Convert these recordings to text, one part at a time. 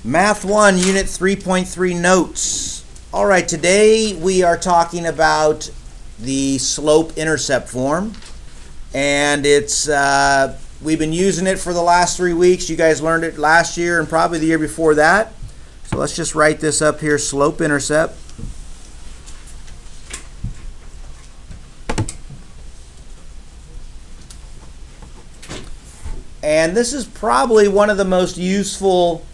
Math 1, Unit 3.3 Notes. All right, today we are talking about the slope-intercept form, and it's we've been using it for the last 3 weeks. You guys learned it last year and probably the year before that. So let's just write this up here, slope-intercept. And this is probably one of the most useful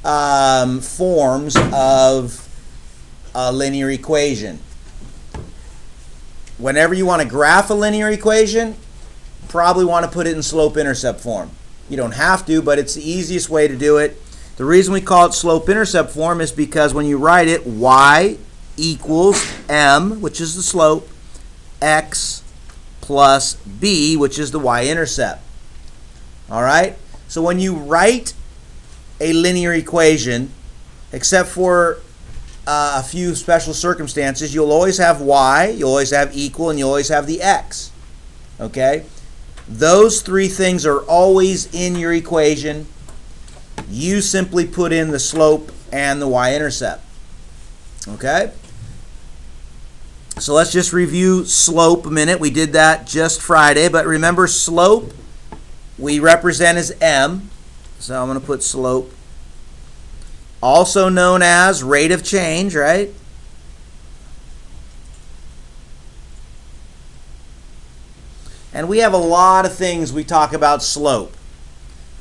forms of a linear equation. Whenever you want to graph a linear equation, probably want to put it in slope-intercept form. You don't have to, but it's the easiest way to do it. The reason we call it slope-intercept form is because when you write it, y equals m, which is the slope, x plus b, which is the y-intercept. All right? So when you write a linear equation, except for a few special circumstances, you'll always have y, you'll always have equal, and you'll always have the x. Okay? Those three things are always in your equation. You simply put in the slope and the y-intercept. Okay? So let's just review slope a minute. We did that just Friday, but remember slope we represent as m. So I'm going to put slope, also known as rate of change, right? And we have a lot of things we talk about slope.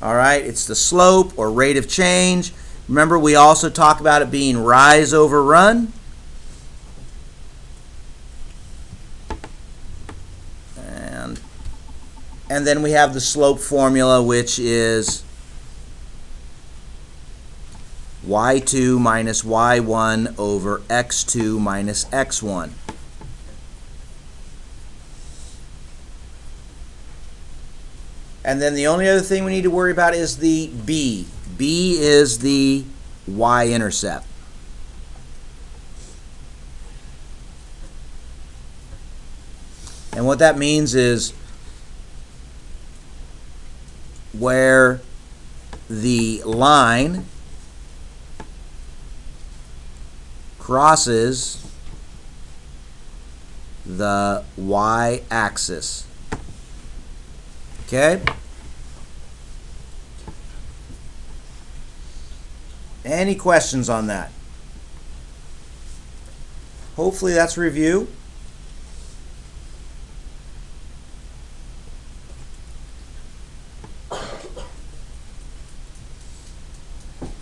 All right, it's the slope or rate of change. Remember, we also talk about it being rise over run. And then we have the slope formula, which is y2 minus y1 over x2 minus x1. And then the only other thing we need to worry about is the b. b is the y-intercept. And what that means is where the line crosses the y-axis. Okay? Any questions on that? Hopefully that's a review.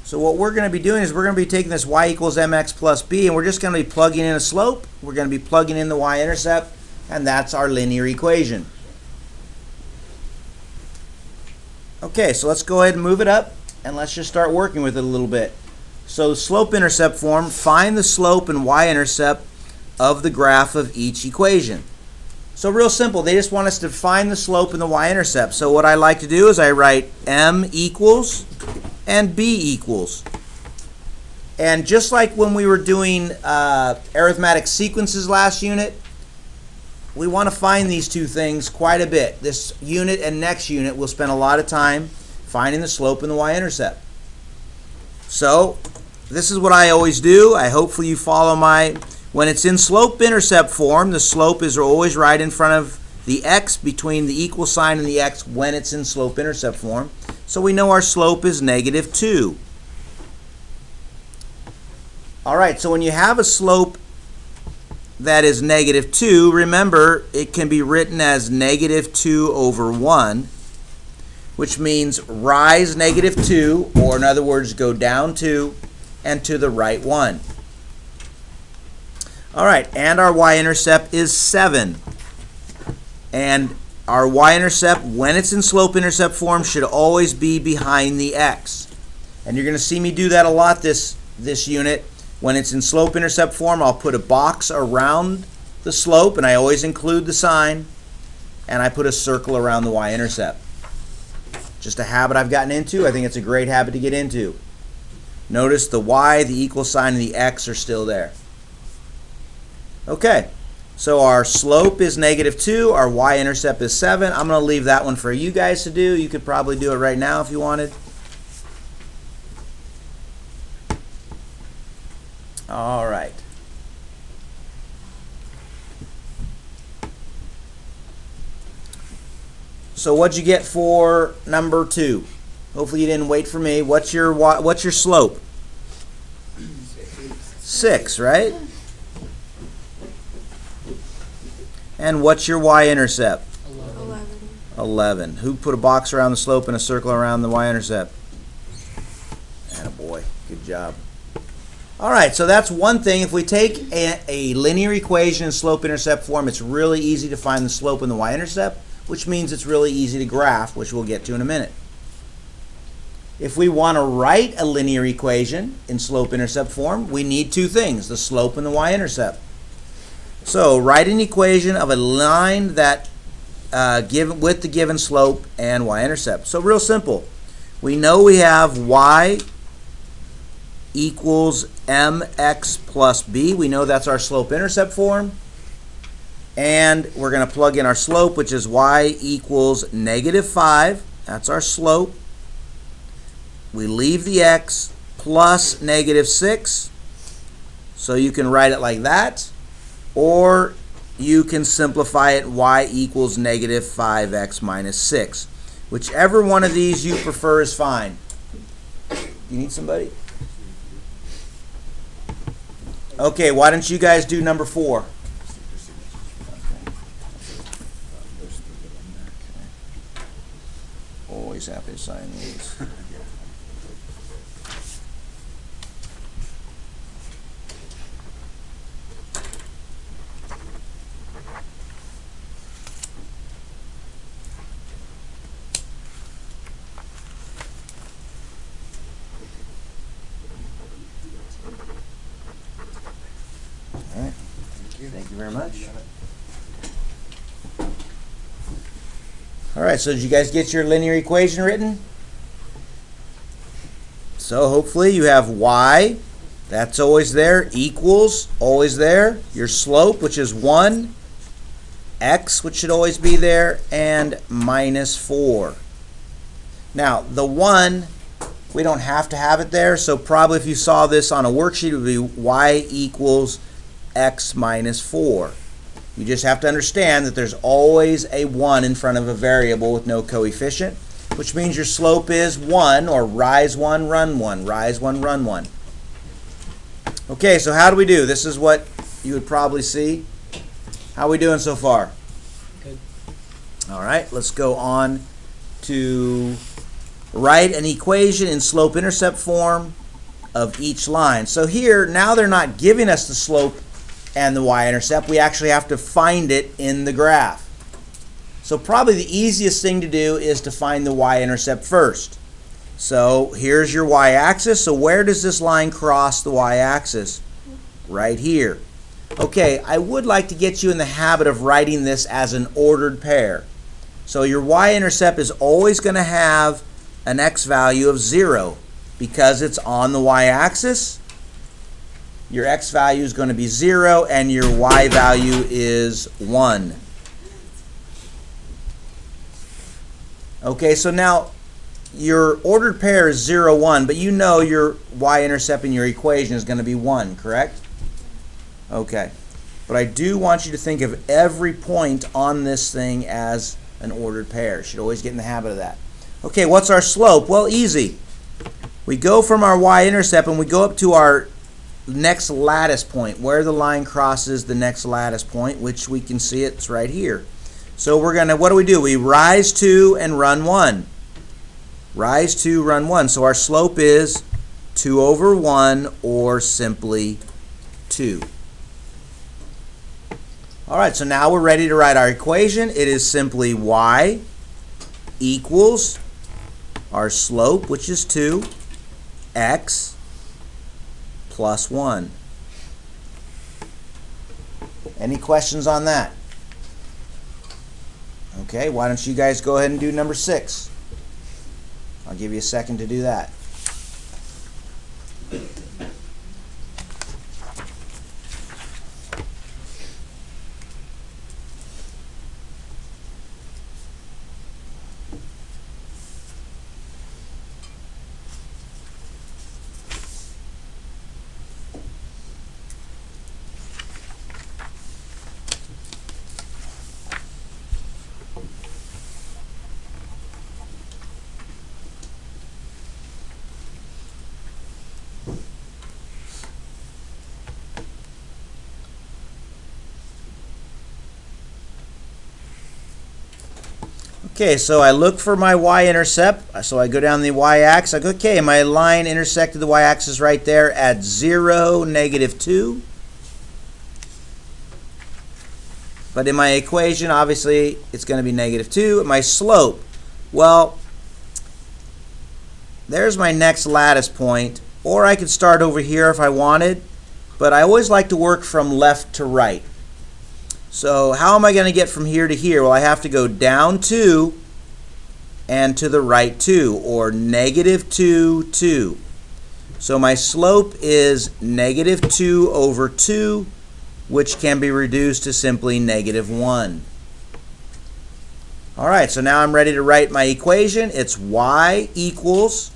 So what we're going to be doing is we're going to be taking this y equals mx plus b, and we're just going to be plugging in a slope. We're going to be plugging in the y-intercept, and that's our linear equation. Okay, so let's go ahead and move it up, and let's just start working with it a little bit. So slope-intercept form, find the slope and y-intercept of the graph of each equation. So real simple, they just want us to find the slope and the y-intercept. So what I like to do is I write m equals and b equals. And just like when we were doing arithmetic sequences last unit, we want to find these two things quite a bit. This unit and next unit we'll spend a lot of time finding the slope and the y-intercept. So this is what I always do. Hopefully you follow when it's in slope-intercept form, the slope is always right in front of the x between the equal sign and the x when it's in slope-intercept form. So we know our slope is -2. All right, so when you have a slope that is -2, remember it can be written as -2 over 1, which means rise -2, or in other words, go down 2 and to the right 1. All right, and our y-intercept is 7. And our y-intercept, when it's in slope-intercept form, should always be behind the x. And you're going to see me do that a lot this unit. When it's in slope-intercept form, I'll put a box around the slope, and I always include the sign, and I put a circle around the y-intercept. Just a habit I've gotten into. I think it's a great habit to get into. Notice the y, the equal sign, and the x are still there. Okay. So our slope is -2, our y-intercept is 7. I'm going to leave that one for you guys to do. You could probably do it right now if you wanted. All right. So what'd you get for number 2? Hopefully you didn't wait for me. What's your slope? 6, right? And what's your y-intercept? 11. Who put a box around the slope and a circle around the y-intercept? Attaboy. Good job. All right, so that's one thing. If we take a linear equation in slope-intercept form, it's really easy to find the slope and the y-intercept, which means it's really easy to graph, which we'll get to in a minute. If we want to write a linear equation in slope-intercept form, we need two things, the slope and the y-intercept. So write an equation of a line that with the given slope and y-intercept. So real simple. We know we have y equals mx plus b. We know that's our slope-intercept form. And we're going to plug in our slope, which is y equals -5. That's our slope. We leave the x plus -6. So you can write it like that. Or you can simplify it, y equals -5x minus 6. Whichever one of these you prefer is fine. You need somebody? Okay, why don't you guys do number 4? Always happy to sign these. All right. Thank you very much. All right, so did you guys get your linear equation written? So hopefully you have y, that's always there, equals, always there, your slope, which is 1, x, which should always be there, and -4. Now, the 1, we don't have to have it there, so probably if you saw this on a worksheet, it would be y equals x minus 4. You just have to understand that there's always a 1 in front of a variable with no coefficient, which means your slope is 1, or rise 1, run 1, rise 1, run 1. Okay, so how do we do? This is what you would probably see. How are we doing so far? Good. All right, let's go on to write an equation in slope-intercept form of each line. So here, now they're not giving us the slope and the y-intercept. We actually have to find it in the graph. So probably the easiest thing to do is to find the y-intercept first. So here's your y-axis. So where does this line cross the y-axis? Right here. Okay, I would like to get you in the habit of writing this as an ordered pair. So your y-intercept is always going to have an x value of 0 because it's on the y-axis. Your x value is going to be 0 and your y value is 1. Okay, so now your ordered pair is 0, 1, but you know your y-intercept in your equation is going to be 1, correct? Okay, but I do want you to think of every point on this thing as an ordered pair. You should always get in the habit of that. Okay, what's our slope? Well, easy. We go from our y-intercept and we go up to our next lattice point, where the line crosses the next lattice point, which we can see it's right here. So we're going to, what do? We rise 2 and run 1. Rise 2, run 1. So our slope is 2 over 1, or simply 2. All right, so now we're ready to write our equation. It is simply y equals our slope, which is 2, x plus 1. Any questions on that? Okay, why don't you guys go ahead and do number 6. I'll give you a second to do that. Okay, so I look for my y-intercept. So I go down the y-axis. I go, okay, my line intersected the y-axis right there at 0, -2. But in my equation, obviously, it's going to be -2. My slope, well, there's my next lattice point. Or I could start over here if I wanted. But I always like to work from left to right. So how am I going to get from here to here? Well, I have to go down 2 and to the right 2, or -2, 2. So my slope is -2 over 2, which can be reduced to simply -1. All right, so now I'm ready to write my equation. It's y equals,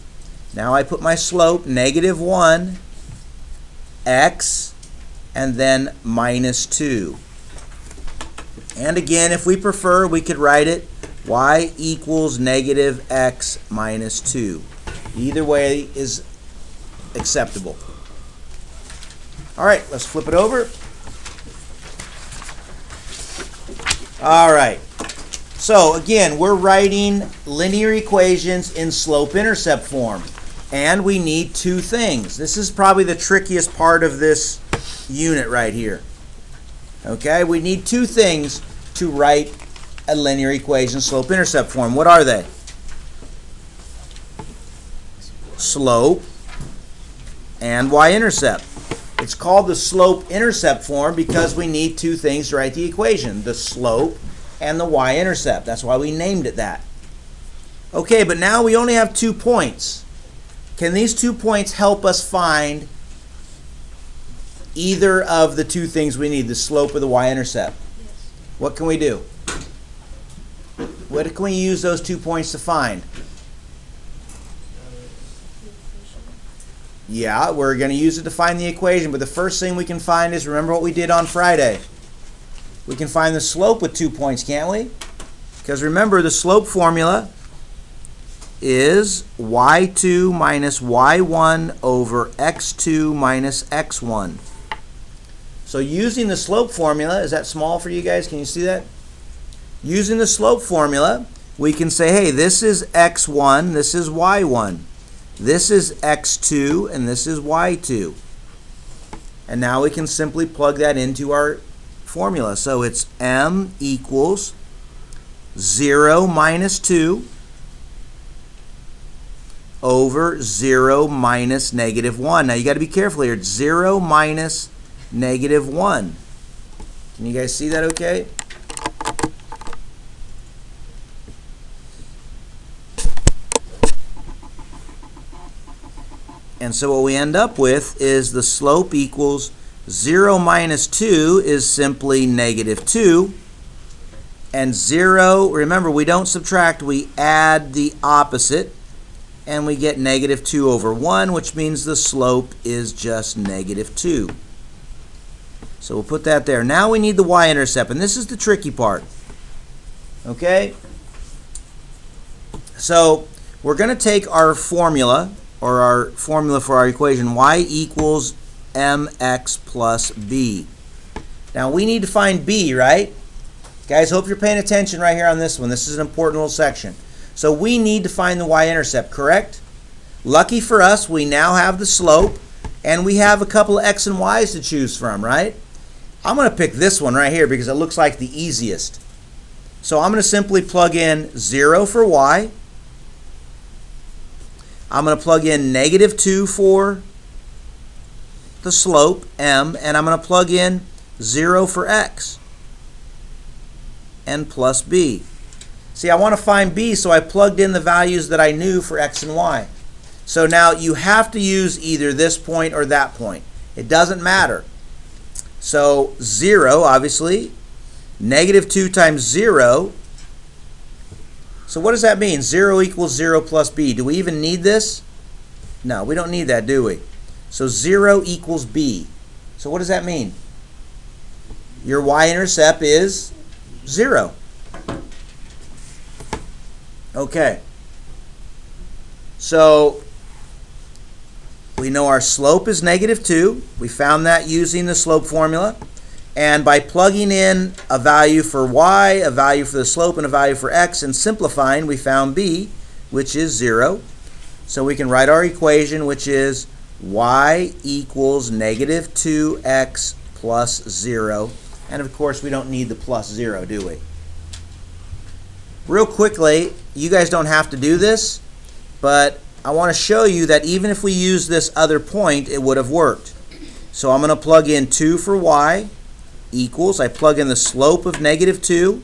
now I put my slope, -1, x, and then -2. And again, if we prefer, we could write it y equals -x minus 2. Either way is acceptable. All right, let's flip it over. All right. So again, we're writing linear equations in slope-intercept form. And we need two things. This is probably the trickiest part of this unit right here. Okay, we need two things to write a linear equation slope-intercept form. What are they? Slope and y-intercept. It's called the slope-intercept form because we need two things to write the equation, the slope and the y-intercept. That's why we named it that. Okay, but now we only have 2 points. Can these 2 points help us find either of the two things we need, the slope or the y-intercept? Yes. What can we do? What can we use those 2 points to find? Yeah, we're going to use it to find the equation, but the first thing we can find is, remember what we did on Friday. We can find the slope with 2 points, can't we? Because remember, the slope formula is y2 minus y1 over x2 minus x1. So using the slope formula, is that small for you guys? Can you see that? Using the slope formula, we can say, hey, this is x1, this is y1. This is x2, and this is y2. And now we can simply plug that into our formula. So it's m equals 0 minus 2 over 0 minus -1. Now you got to be careful here. It's 0 minus -1. Can you guys see that okay? And so what we end up with is the slope equals 0 minus 2 is simply -2. And 0, remember, we don't subtract, we add the opposite. And we get -2 over 1, which means the slope is just -2. So we'll put that there. Now we need the y-intercept, and this is the tricky part. Okay? So we're going to take our formula, or our formula for our equation, y equals mx plus b. Now we need to find b, right? Guys, hope you're paying attention right here on this one. This is an important little section. So we need to find the y-intercept, correct? Lucky for us, we now have the slope, and we have a couple of x and y's to choose from, right? I'm going to pick this one right here because it looks like the easiest. So I'm going to simply plug in 0 for y. I'm going to plug in -2 for the slope, m, and I'm going to plug in 0 for x and plus b. See, I want to find b, so I plugged in the values that I knew for x and y. So now you have to use either this point or that point. It doesn't matter. So 0, obviously, -2 times 0. So what does that mean? 0 equals 0 plus b. Do we even need this? No, we don't need that, do we? So 0 equals b. So what does that mean? Your y-intercept is 0. Okay. So we know our slope is -2. We found that using the slope formula. And by plugging in a value for y, a value for the slope, and a value for x, and simplifying, we found b, which is 0. So we can write our equation, which is y equals negative 2x plus 0. And of course, we don't need the plus 0, do we? Real quickly, you guys don't have to do this, but I want to show you that even if we use this other point, it would have worked. So I'm going to plug in 2 for y equals, I plug in the slope of negative 2.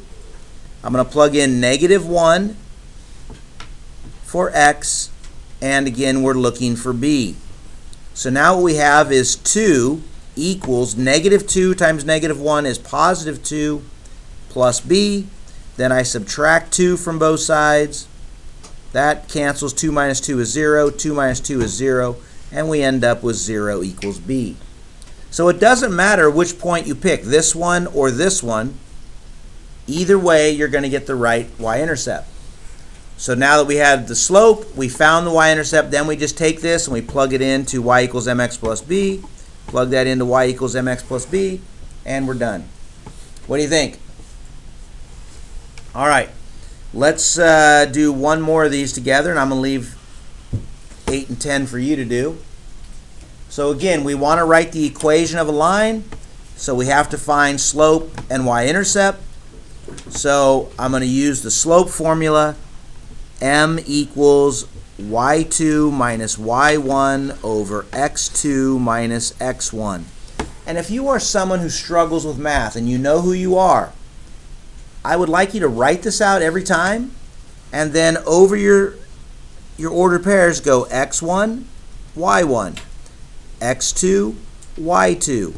I'm going to plug in negative 1 for x, and again, we're looking for b. So now what we have is 2 equals negative 2 times negative 1 is positive 2 plus b. Then I subtract 2 from both sides. That cancels. 2 minus 2 is 0. 2 minus 2 is 0. And we end up with 0 equals b. So it doesn't matter which point you pick, this one or this one. Either way, you're going to get the right y-intercept. So now that we had the slope, we found the y-intercept, then we just take this and we plug it into y equals mx plus b. Plug that into y equals mx plus b, and we're done. What do you think? All right, let's do one more of these together, and I'm going to leave 8 and 10 for you to do. So again, we want to write the equation of a line, so we have to find slope and y-intercept. So I'm going to use the slope formula, m equals y2 minus y1 over x2 minus x1. And if you are someone who struggles with math and you know who you are, I would like you to write this out every time, and then over your ordered pairs go x1, y1, x2, y2,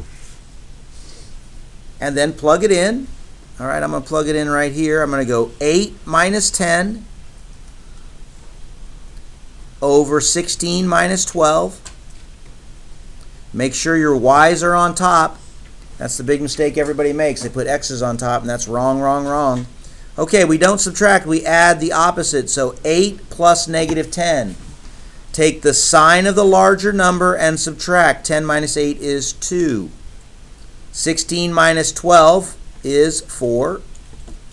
and then plug it in. All right, I'm going to plug it in right here. I'm going to go 8 minus 10 over 16 minus 12. Make sure your y's are on top. That's the big mistake everybody makes. They put x's on top, and that's wrong, wrong, wrong. Okay, we don't subtract. We add the opposite. So 8 plus negative 10. Take the sign of the larger number and subtract. 10 minus 8 is 2. 16 minus 12 is 4.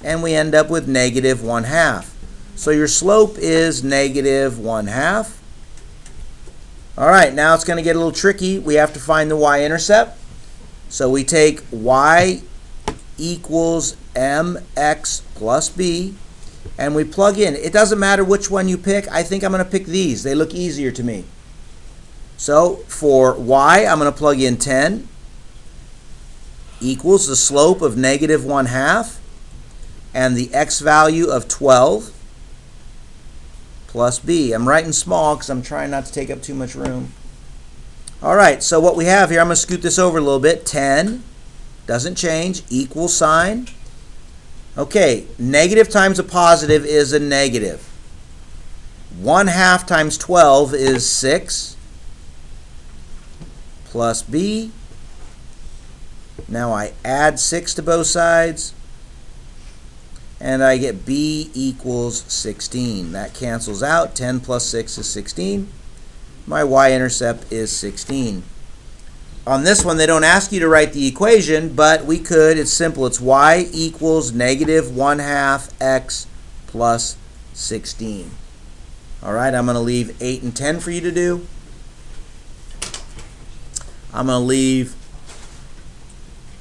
And we end up with negative 1/2. So your slope is negative 1/2. All right, now it's going to get a little tricky. We have to find the y-intercept. So we take y equals mx plus b, and we plug in. It doesn't matter which one you pick. I think I'm going to pick these. They look easier to me. So for y, I'm going to plug in 10 equals the slope of negative 1/2 and the x value of 12 plus b. I'm writing small because I'm trying not to take up too much room. All right, so what we have here, I'm going to scoot this over a little bit. 10 doesn't change, equal sign. Okay, negative times a positive is a negative. 1/2 times 12 is 6 plus b. Now I add 6 to both sides, and I get b equals 16. That cancels out. 10 plus 6 is 16. My y-intercept is 16. On this one, they don't ask you to write the equation, but we could. It's simple. It's y equals negative 1/2 x plus 16. All right, I'm going to leave 8 and 10 for you to do. I'm going to leave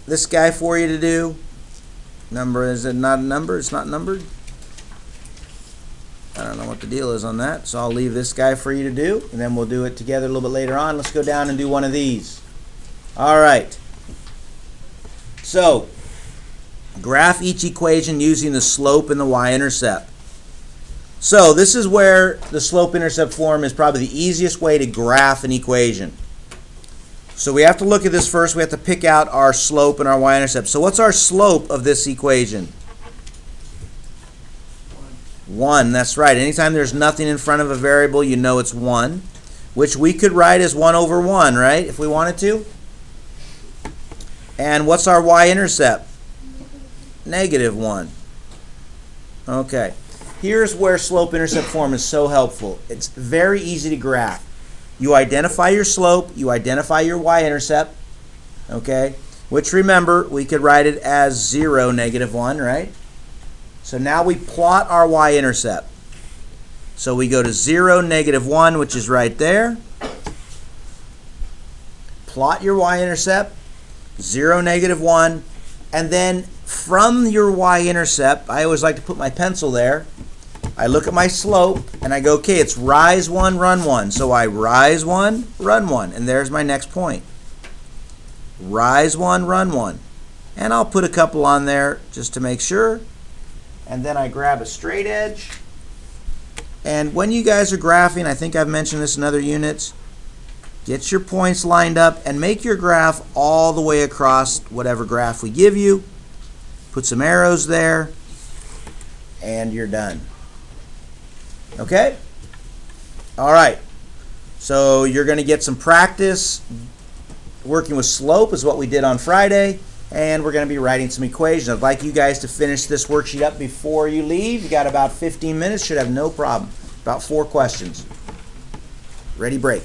this guy for you to do. Number, is it not a number? It's not numbered. I don't know what the deal is on that, so I'll leave this guy for you to do, and then we'll do it together a little bit later on. Let's go down and do one of these. All right. So, graph each equation using the slope and the y-intercept. So, this is where the slope-intercept form is probably the easiest way to graph an equation. So, we have to look at this first. We have to pick out our slope and our y-intercept. So, what's our slope of this equation? 1, that's right. Anytime there's nothing in front of a variable, you know it's 1, which we could write as 1 over 1, right, if we wanted to? And what's our y-intercept? Negative 1. Okay. Here's where slope-intercept form is so helpful. It's very easy to graph. You identify your slope, you identify your y-intercept, okay? which remember, we could write it as 0, -1, right? So now we plot our y-intercept. So we go to 0, -1, which is right there. Plot your y-intercept, 0, -1, and then from your y-intercept, I always like to put my pencil there. I look at my slope, and I go, okay, it's rise 1, run 1. So I rise 1, run 1, and there's my next point. Rise 1, run 1. And I'll put a couple on there just to make sure. And then I grab a straight edge. And when you guys are graphing, I think I've mentioned this in other units, get your points lined up and make your graph all the way across whatever graph we give you. Put some arrows there, and you're done. Okay? All right. So you're going to get some practice working with slope is what we did on Friday, and we're going to be writing some equations. I'd like you guys to finish this worksheet up before you leave. You got about 15 minutes, should have no problem. About 4 questions. Ready, break.